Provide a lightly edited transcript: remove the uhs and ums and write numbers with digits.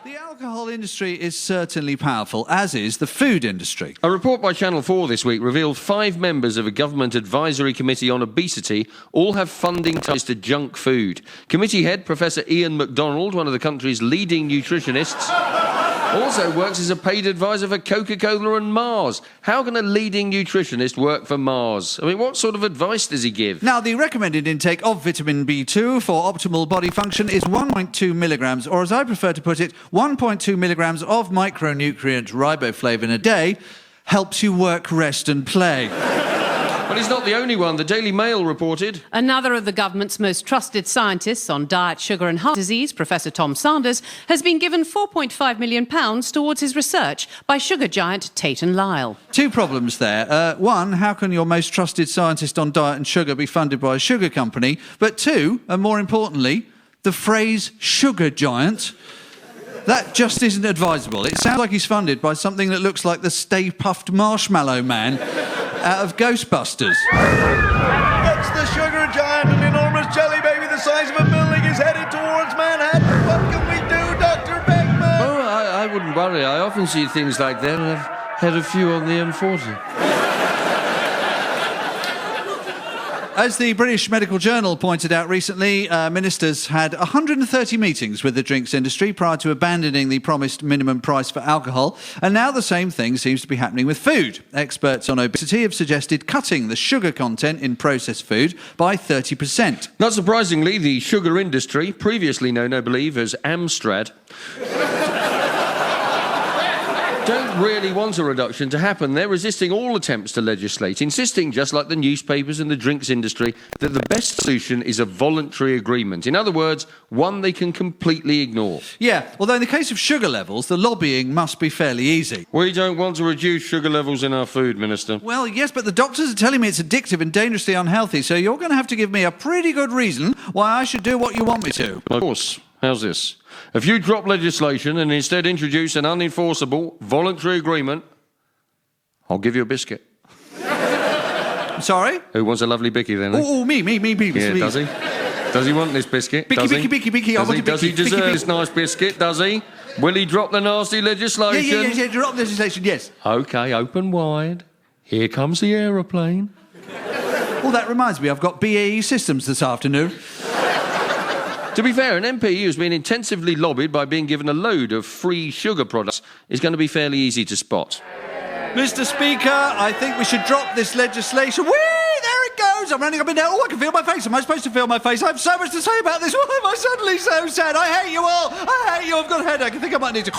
The alcohol industry is certainly powerful, as is the food industry. A report by Channel 4 this week revealed 5 members of a government advisory committee on obesity all have funding ties to junk food. Committee head Professor Ian MacDonald, one of the country's leading nutritionists, also works as a paid advisor for Coca-Cola and Mars. How can a leading nutritionist work for Mars? I mean, what sort of advice does he give? Now, the recommended intake of vitamin B2 for optimal body function is 1.2 milligrams, or as I prefer to put it, 1.2 milligrams of micronutrient riboflavin a day helps you work, rest and play. But he's not the only one. The Daily Mail reported another of the government's most trusted scientists on diet, sugar and heart disease, Professor Tom Sanders, has been given £4.5 million towards his research by sugar giant Tate & Lyle. 2 problems there. One, how can your most trusted scientist on diet and sugar be funded by a sugar company? But 2, and more importantly, the phrase sugar giant, that just isn't advisable. It sounds like he's funded by something that looks like the Stay Puft Marshmallow Man out of Ghostbusters. It's the sugar giant, an enormous jelly baby the size of a building is headed towards Manhattan. What can we do, Dr. Beckman? Oh, I wouldn't worry. I often see things like that, and I've had a few on the M40. As the British Medical Journal pointed out recently, ministers had 130 meetings with the drinks industry prior to abandoning the promised minimum price for alcohol, and now the same thing seems to be happening with food. Experts on obesity have suggested cutting the sugar content in processed food by 30%. Not surprisingly, the sugar industry, previously known, I believe, as Amstrad, don't really want a reduction to happen. They're resisting all attempts to legislate, insisting, just like the newspapers and the drinks industry, that the best solution is a voluntary agreement. In other words, one they can completely ignore. Yeah, although in the case of sugar levels, the lobbying must be fairly easy. We don't want to reduce sugar levels in our food, Minister. Well, yes, but the doctors are telling me it's addictive and dangerously unhealthy, so you're going to have to give me a pretty good reason why I should do what you want me to. Of course. How's this? If you drop legislation and instead introduce an unenforceable voluntary agreement, I'll give you a biscuit. Sorry? Who wants a lovely bicky then? Oh, me. Yeah, does he? Does he want this biscuit? Bicky. Does he deserve this nice biscuit? Does he? Will he drop the nasty legislation? Yeah, drop legislation, yes. OK, open wide. Here comes the aeroplane. Oh, that reminds me, I've got BAE Systems this afternoon. To be fair, an MP who's been intensively lobbied by being given a load of free sugar products is going to be fairly easy to spot. Mr. Speaker, I think we should drop this legislation. Whee! There it goes! I'm running up and down. Oh, I can feel my face. Am I supposed to feel my face? I have so much to say about this. Why am I suddenly so sad? I hate you all. I hate you. I've got a headache. I think I might need to...